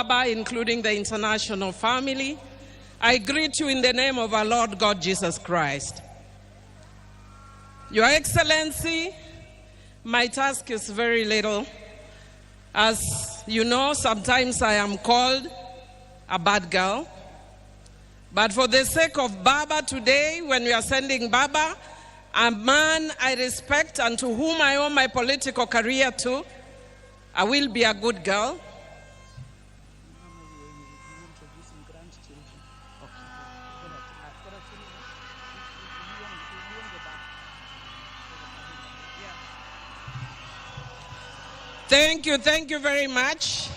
Baba, including the international family, I greet you in the name of our Lord God Jesus Christ. Your Excellency, my task is very little. As you know, sometimes I am called a bad girl. But for the sake of Baba today, when we are sending Baba, a man I respect and to whom I owe my political career to, I will be a good girl. Thank you very much.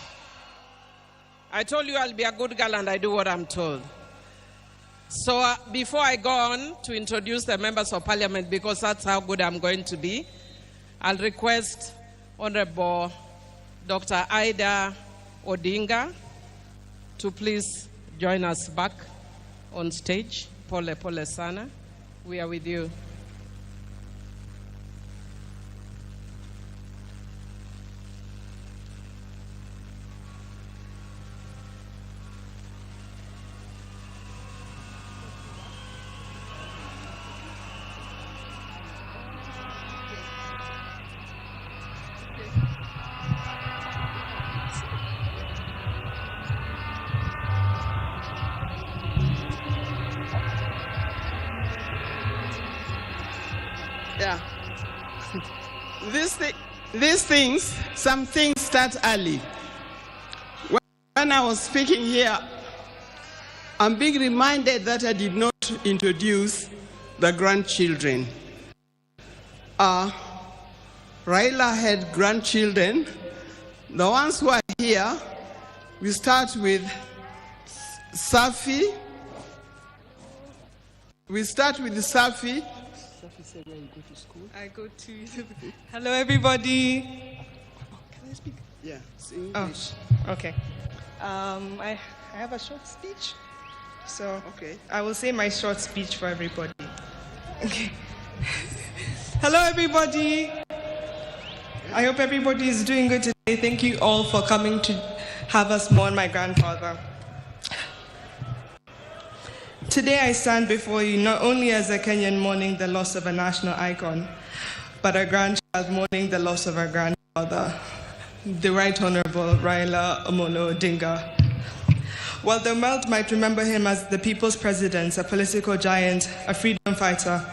I told you I'll be a good girl and I do what I'm told. So before I go on to introduce the members of parliament, because that's how good I'm going to be, I'll request Honorable Dr. Ida Odinga to please join us back on stage. Pole pole sana. We are with you. Yeah. These things, some things start early. When I was speaking here, I'm being reminded that I did not introduce the grandchildren. RAILA had grandchildren. The ones who are here, we start with Safi. Safi said, where you go to school? I go to... Hello, everybody. Can I speak? Yeah, it's English. Oh, okay. I have a short speech. So okay. I will say my short speech for everybody. Okay. Hello, everybody. I hope everybody is doing good today. Thank you all for coming to have us mourn my grandfather. Today I stand before you not only as a Kenyan mourning the loss of a national icon, but a grandchild mourning the loss of our grandfather, the Right Honorable RAILA Odinga. While the world might remember him as the people's president, a political giant, a freedom fighter,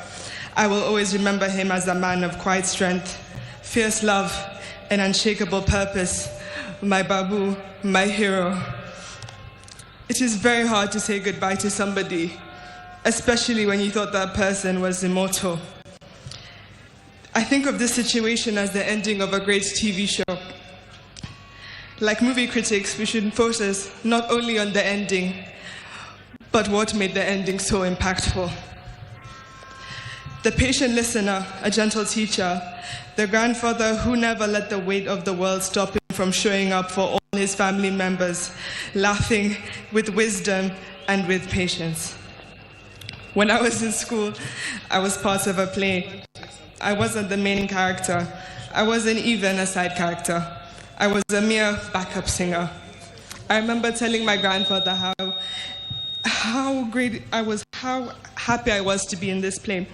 I will always remember him as a man of quiet strength, fierce love, and unshakable purpose, my Babu, my hero. It is very hard to say goodbye to somebody, especially when you thought that person was immortal. I think of this situation as the ending of a great TV show. Like movie critics, we should focus not only on the ending, but what made the ending so impactful. The patient listener, a gentle teacher, the grandfather who never let the weight of the world stop him from showing up for all his family members, laughing with wisdom and with patience. When I was in school, I was part of a play. I wasn't the main character. I wasn't even a side character. I was a mere backup singer. I remember telling my grandfather how great I was, how happy I was to be in this play,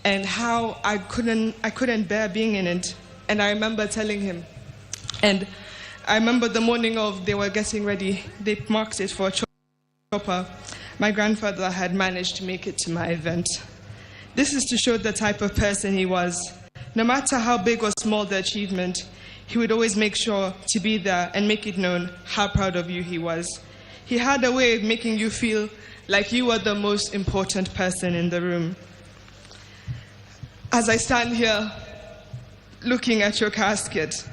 and how I couldn't bear being in it. And I remember telling him, and I remember the morning of they were getting ready, they marked it for a chopper. My grandfather had managed to make it to my event. This is to show the type of person he was. No matter how big or small the achievement, he would always make sure to be there and make it known how proud of you he was. He had a way of making you feel like you were the most important person in the room. As I stand here looking at your casket,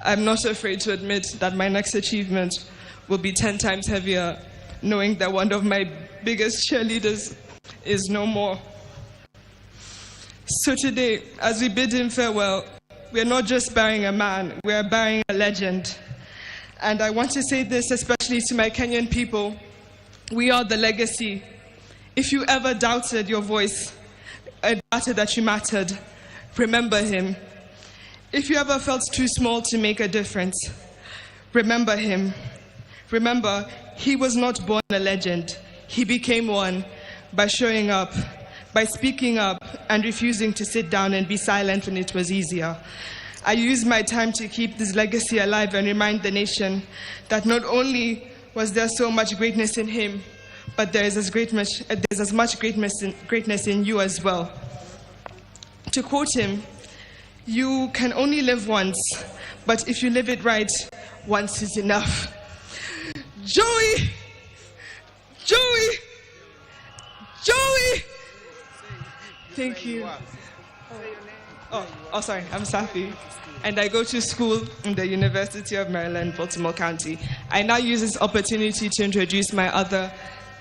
I'm not afraid to admit that my next achievement will be 10 times heavier, knowing that one of my biggest cheerleaders is no more. So today, as we bid him farewell, we're not just burying a man, we're burying a legend. And I want to say this especially to my Kenyan people. We are the legacy. If you ever doubted your voice, doubted that you mattered, remember him. If you ever felt too small to make a difference, Remember him. Remember, he was not born a legend. He became one by showing up, by speaking up and refusing to sit down and be silent when it was easier. I used my time to keep this legacy alive and remind the nation that not only was there so much greatness in him, but there's as much greatness in you as well. To quote him, "You can only live once, but if you live it right, once is enough." Joey! Joey! Joey! Thank you. Oh, sorry, I'm Safi. And I go to school in the University of Maryland, Baltimore County. I now use this opportunity to introduce my other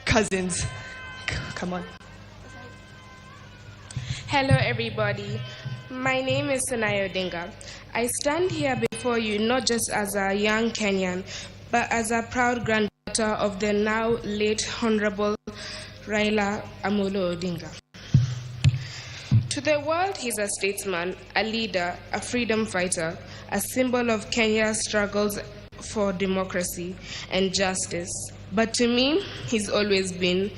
cousins. Come on. Hello, everybody. My name is Odinga. I stand here before you not just as a young Kenyan, but as a proud granddaughter of the now late Honorable RAILA Odinga. To the world, he's a statesman, a leader, a freedom fighter, a symbol of Kenya's struggles for democracy and justice. But to me, he's always been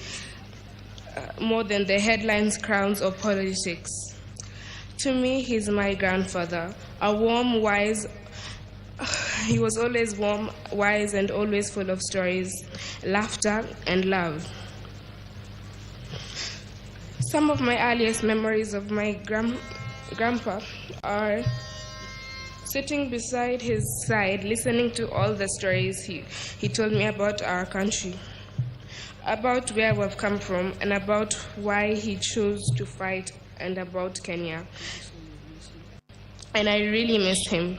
more than the headlines, crowns, or politics. To me, he's my grandfather, a warm, wise. He was always warm, wise, and always full of stories, laughter, and love. Some of my earliest memories of my grandpa are sitting beside his side, listening to all the stories he told me about our country, about where we've come from, and about why he chose to fight, and about Kenya. And I really miss him,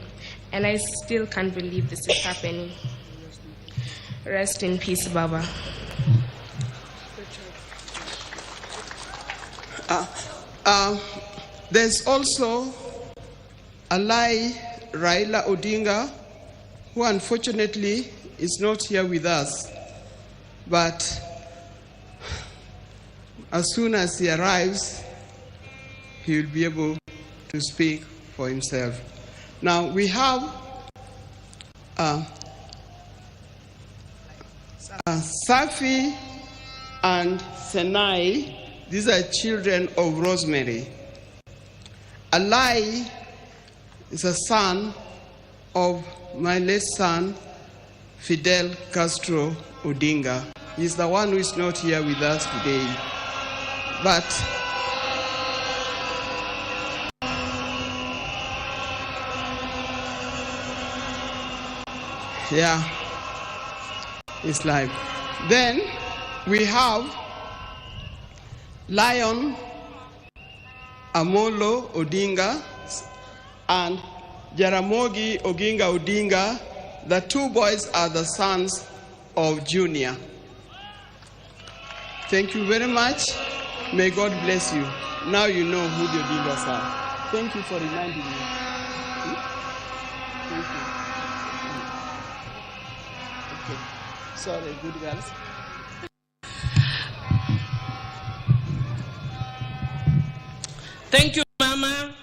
and I still can't believe this is happening. Rest in peace, Baba. There's also RAILA Odinga, who unfortunately is not here with us. But as soon as he arrives, he will be able to speak for himself. Now we have Safi and Senai. These are children of Rosemary. Alai is a son of my late son, Fidel Castro Odinga. He's the one who is not here with us today. But yeah, it's live. Then we have Lion Amolo Odinga and Jaramogi Oginga Odinga. The two boys are the sons of Junior. Thank you very much. May God bless you. Now you know who the Odingas are. Thank you for reminding me. Thank you. Okay. Sorry, good girls. Thank you, Mama.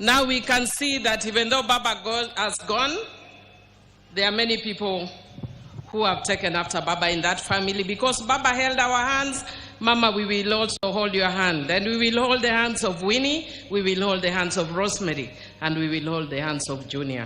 Now we can see that even though Baba has gone, there are many people who have taken after Baba in that family. Because Baba held our hands, Mama, we will also hold your hand. And we will hold the hands of Winnie, we will hold the hands of Rosemary, and we will hold the hands of Junior.